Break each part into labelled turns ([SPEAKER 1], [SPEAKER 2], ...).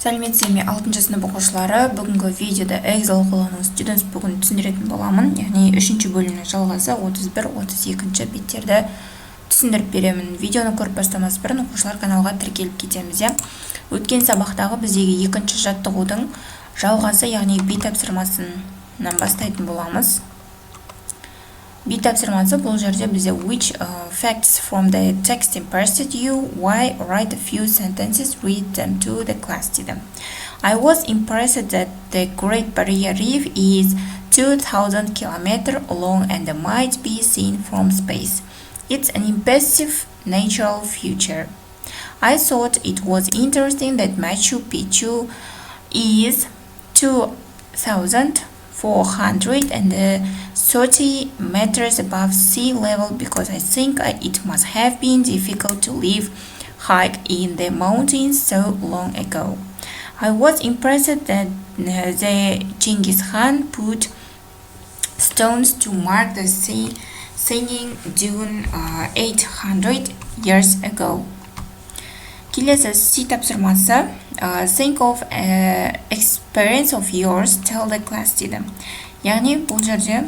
[SPEAKER 1] Сәлеметсіздер ме 6 сынып оқушылары, бүгінгі видеода Эксель қолдану Students бүгін түсіндіретін боламын. Яғни 3-ші бөлімнің жалғасы 31-32 беттерді түсіндіріп беремін. Видеоны көріп бастамас бұрын оқушылар каналға тіркеліп кетеміз. Өткен сабақтағы біздегі 2-ші жаттығудың жалғасы, яғни бит тапсырмасынан бастайтын боламыз. Бит тапсырмасы бұл жерде бізде which facts from the text impressed you, why, write a few sentences, read them to the class дейді. I was impressed that the Great Barrier Reef is 2,000 km long and might be seen from space. It's an impressive natural feature. I thought it was interesting that Machu Picchu is 2,430 meters above sea level because I think it must have been difficult to live hike in the mountains so long ago. I was impressed that the Genghis Khan put stones to mark the singing dune 800 years ago. Келесі C тапсырмасы think of experience of yours, tell the class дейді. Яғни бұл жерде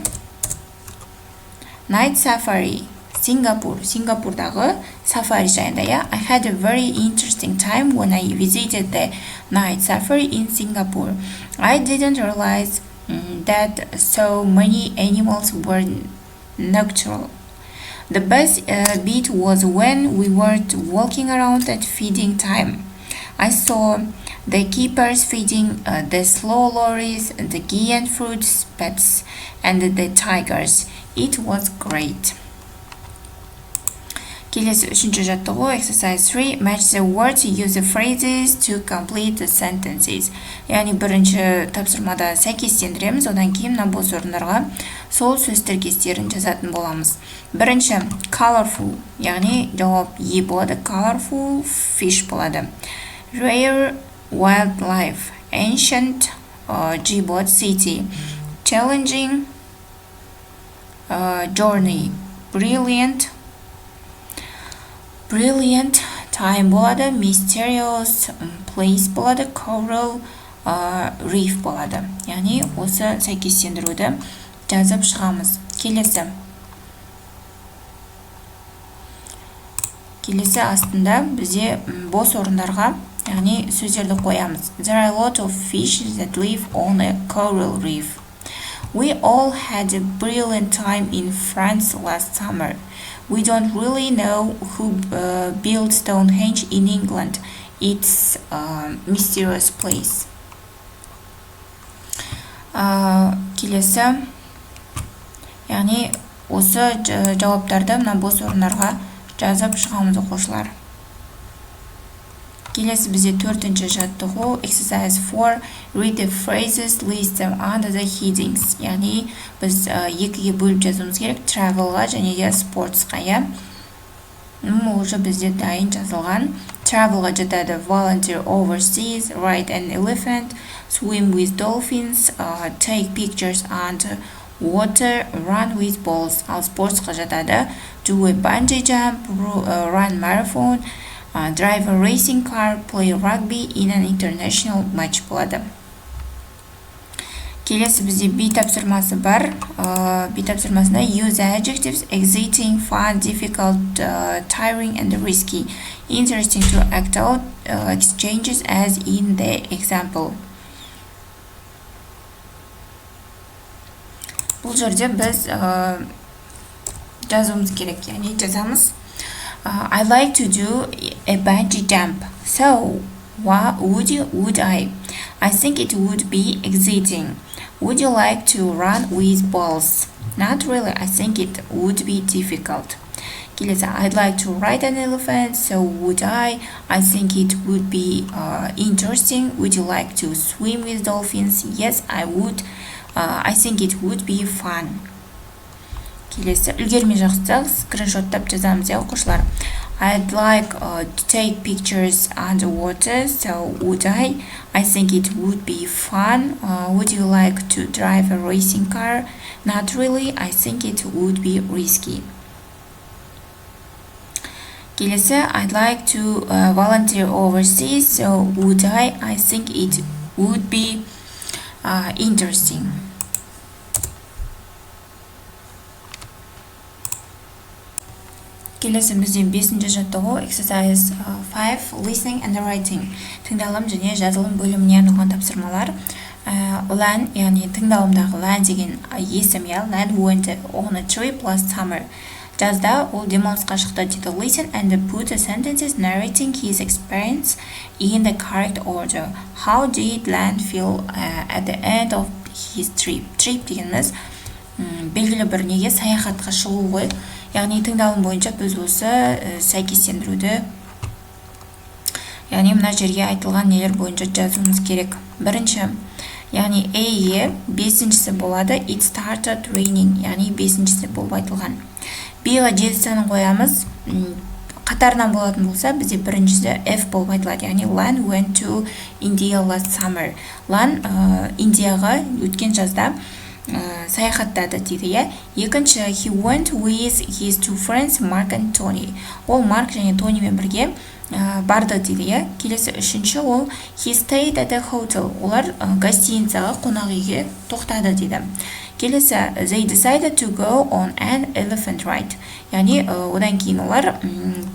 [SPEAKER 1] Night Safari, Сингапурдағы сафари жайында. I had a very interesting time when I visited the Night Safari in Singapore. I didn't realize that so many animals were nocturnal. The best bit was when we were walking around at feeding time. I saw the keepers feeding the slow lorries, the giant fruit bats, and the tigers. It was great. Келесі 3-ші жаттығу exercise 3 match the words, use the phrases to complete the sentences. Яғни бірінші тапсырмада сәйкестендіреміз, одан кейін мына бос орындарға сол сөз тіркестерін жазатын боламыз. Бірінші colorful, яғни жауап E болады, colorful fish болады. Rare wildlife, ancient G болады, city. Challenging journey, brilliant time болады, mysterious place болады, coral reef болады. Яғни осы сәйкестендіруді жазып шығамыз. Келесі астында бізде бос орындарға, яғни сөздерді қоямыз. There are a lot of fish that live on a coral reef. We all had a brilliant time in France last summer. We don't really know who built Stonehenge in England. It's a mysterious place. Келесі, яғни осы жауаптарды мына бос орындарға жазып шығамыз оқушылар. Келесі бізде 4-ші жаттығу exercise 4 read the phrases, list them under the headings. Яғни біз екіге бөліп жазуымыз керек, travelға және де sportsқа. Ол уже бізде дайын жазылған. Travelға жатады volunteer overseas, ride an elephant, swim with dolphins, take pictures under water, run with balls. Ал спортқа жатады do a bungee jump, run marathon, drive a racing car, play rugby in an international match болады. Келесі бізде B тапсырмасы бар. B тапсырмасында use adjectives exciting, fun, difficult, tiring and risky. Interesting to act out exchanges as in the example. Бұл жерде біз жазуымыз керек, яғни жазамыз. I like to do a bungee jump. So, would I? I think it would be exciting. Would you like to run with balls? Not really. I think it would be difficult. Келесі, I'd like to ride an elephant. So, would I? I think it would be interesting. Would you like to swim with dolphins? Yes, I would. I think it would be fun. Келесі, үлгермей жақсақ, скриншоттап жазамыз оқушылар. I'd like to take pictures underwater, so would I? I think it would be fun. Would you like to drive a racing car? Not really. I think it would be risky. Келесі, I'd like to volunteer overseas, so would I think it would be interesting. Келесі бізден 5-ші жаттығу exercise 5 listening and writing. Тыңдалым және жазылым бөліміне арналған тапсырмалар. Lan, яғни тыңдалымдағы lan деген есім, Lan went on a trip last summer. Жазда ол демалысқа шықты дейді. Listen and put the sentences narrating his experience in the correct order. How did Lan feel at the end of his trip? Trip дегеніміз белгілі бір неге саяхатқа шығу ғой. Яғни тыңдалым бойынша біз осы сәйкестендіруді, яғни мына жерге айтылған нелер бойынша жазуымыз керек. Бірінші, яғни A-ге 5-шісі болады. It started raining, яғни 5-шісі болып айтылған. B-ға 7 санын қоямыз. Қатарынан болатын болса, бізде біріншісі F болып айтылады. Яғни Lan went to India last summer. Lan Индияға өткен жазда саяхаттады дейді. Екінші, he went with his two friends, Mark and Tony. Ол Марк және Тонимен бірге барды дейді. Келесі үшінші, ол he stayed at a hotel. Олар гостиницаға, қонақ үйге тоқтады дейді. Келесі, they decided to go on an elephant ride. Яғни одан кейін олар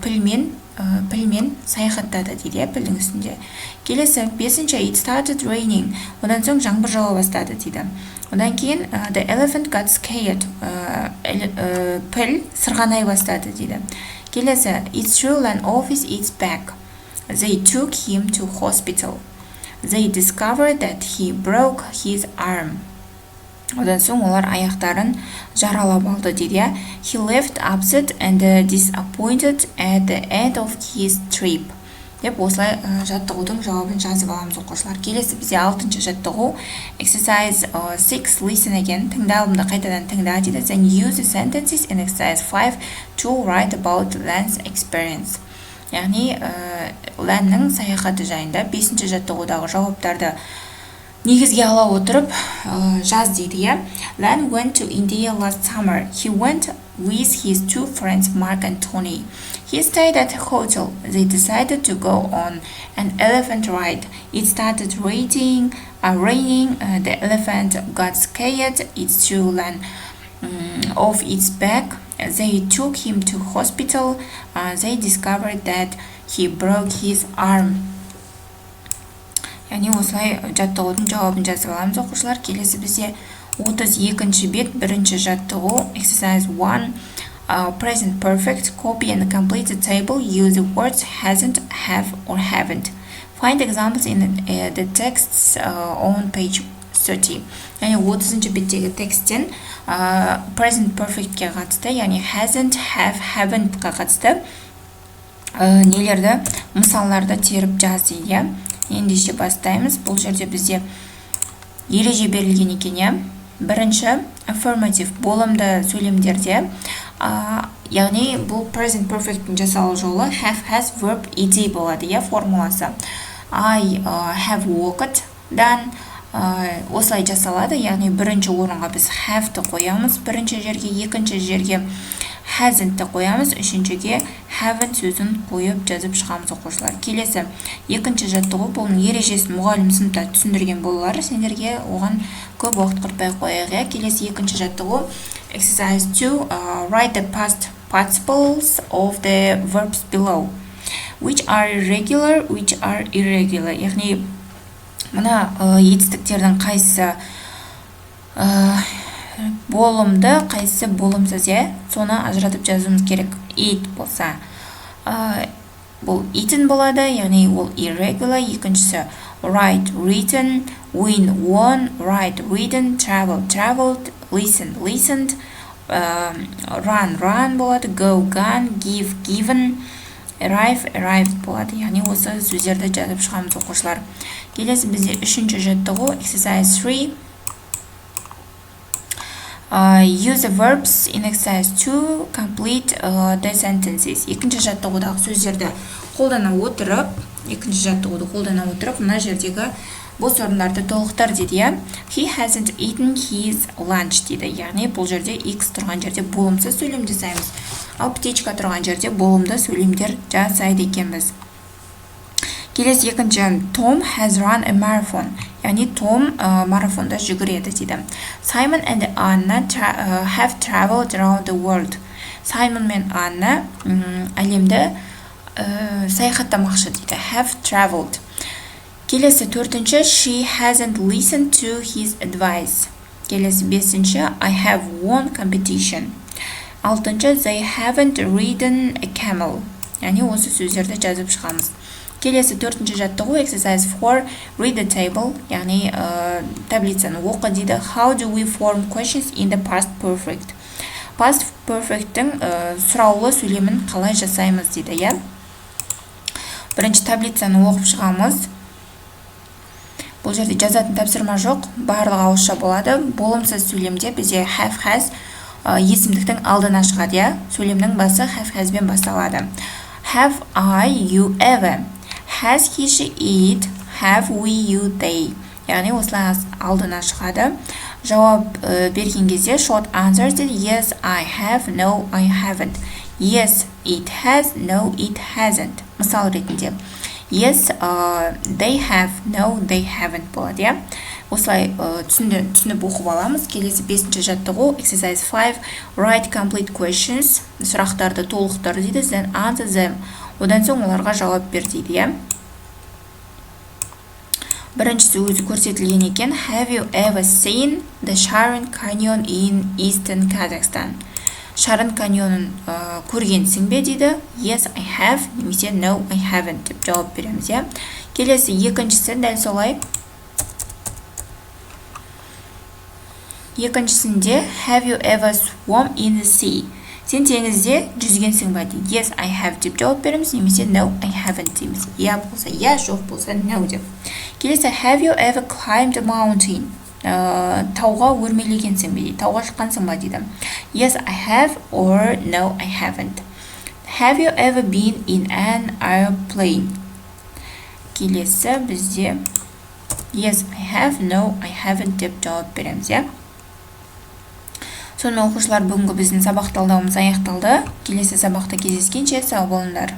[SPEAKER 1] пілмен саяхаттады дейді, пілдің үстінде. Келесі, 5-ші, it started raining. Одан соң жаңбыр жауа бастады дейді. Одан кейін the elephant got scared. Піл сырғанай бастады дейді. Келесі, it's true Lan office is back. They took him to hospital. They discovered that he broke his arm. Одан соң олар аяқтарын жаралап алды дейді. He left upset and disappointed at the end of his trip. Деп осылай жаттығудың жауабын жазып аламыз оқушылар. Келесі бізде 6-ші жаттығу exercise 6 listen again. Тыңдалымды қайтадан тыңда дейді. Then use the sentences in exercise 5 to write about Lan's experience. Яғни Lanның саяхаты жайында 5-ші жаттығудағы жауаптарды негізге ала отырып жаз дейді. Lan went to India last summer. He went with his two friends Mark and Tony. He stayed at a hotel. They decided to go on an elephant ride. It started raining. The elephant got scared. It threw Lan off its back. They took him to hospital. They discovered that he broke his arm. Яғни осылай жаттығудың жауабын жазып аламыз оқушылар. Келесі бізде 32-ші бет, 1-ші жаттығу exercise 1 present perfect. Copy and complete the table. Use the words hasn't, have or haven't. Find examples in the texts on page 30. Яғни 30-ші беттегі тексттен present perfectке қатысты, яғни hasn't, have, haven't-қа қатысты нелерді, мысалларды теріп жаз дейді. Ендеше бастаймыз. Бұл жерде бізде ереже берілген екен. Бірінші, affirmative болымды сөйлемдерде, яғни бұл present perfect'ің жасалу жолы have, has, verb, ed болады, формуласы. I have walked, done, осылай жасалады, яғни бірінші орынға біз have-ті қоямыз, бірінші жерге, екінші жерге hasn't-ті қоямыз, үшіншіге haven't сөзін қойып жазып шығамыз оқушылар. Келесі, екінші жаттығу, бұның ережесін мұғалім сыныпта түсіндірген болулар, сендерге оған көп уақыт құртпай қояйық. Келесі екінші жаттығу exercise 2 write the past participles of the verbs below, which are regular, which are irregular. Яғни мына етістіктердің қайсысы болымды, қайсысы болымсыз, соны ажыратып жазуымыз керек. Eat болса, бұл eaten болады, яғни ол irregular. Екіншісі write, written, win, won, write, ridden, travel, traveled, listen, listened, run, run болады, go, gone, give, given, arrive, arrived болады. Яғни осы сөздерді жазып шығамыз оқушылар. Келесі бізде үшінші жаттығу exercise 3 use the verbs in exercise 2 complete the sentences. Екінші жаттығудағы сөздерді қолдана отырып, мына жердегі бос орындарды толықтыр дейді. He hasn't eaten his lunch дейді. Яғни бұл жерде X тұрған жерде болымсыз сөйлем жасаймыз. Ал птичка тұрған жерде болымды сөйлемдер жасайды екенбіз. Келесі екінші, Tom has run a marathon. Яғни Том марафонда жүгіреді дейді. Simon and Anna have traveled around the world. Simon мен Анна әлемді саяхаттамақшы дейді. Have traveled. Келесі төртінші, she hasn't listened to his advice. Келесі бесінші, I have won competition. Алтыншы, they haven't ridden a camel. Яғни осы сөздерді жазып шығамыз. Келесі төртінші жаттығу, exercise 4, read the table, яғни таблицаны оқы дейді. How do we form questions in the past perfect? Past perfect'тің сұраулы сөйлемін қалай жасаймыз дейді, иә? Бірінші таблицаны оқып шығамыз. Бұл жерде жазатын тапсырма жоқ, барлығы ауызша болады. Болымсыз сөйлемде бізде have, has есімдіктің алдына шығады, иә? Сөйлемнің басы have, has бен басталады. Have I, you ever? Has he, she, it? Have we, you, they? Яғни осылай алдына шығады. Жауап берген кезде short answers дейді. Yes, I have, no, I haven't. Yes, it has, no, it hasn't. Мысал ретінде. Yes, they have, no, they haven't болады, иә? Осылай түсініп оқып аламыз. Келесі бесінші жаттығу, exercise 5, write complete questions. Сұрақтарды толықтыр дейді. Then answer them. Одан соң оларға жауап бер дейді, иә? Біріншісі өзі көрсетілген екен. Have you ever seen the Sharon Canyon in Eastern Kazakhstan? Sharon Canyonын көргенсің бе дейді. Yes, I have, немесе no, I haven't деп жауап береміз, иә? Келесі екіншісі дәл солай. Екіншісінде have you ever swum in the sea? Сен теңізде жүзгенсің бе дейді. Yes, I have деп жауап береміз, немесе no, I haven't дейміз. Я болса я, жоқ болса no деп. Келесі have you ever climbed a mountain? Тауға өрмелегенсің бе дейді. Тауға шыққансың ба дейді. Yes, I have or no, I haven't. Have you ever been in an airplane? Келесі бізде yes, I have, no, I haven't деп жауап береміз, иә? Сонымен оқушылар, бүгінгі біздің сабақ талдауымыз аяқталды. Келесі сабақта кездескенше сау болыңдар.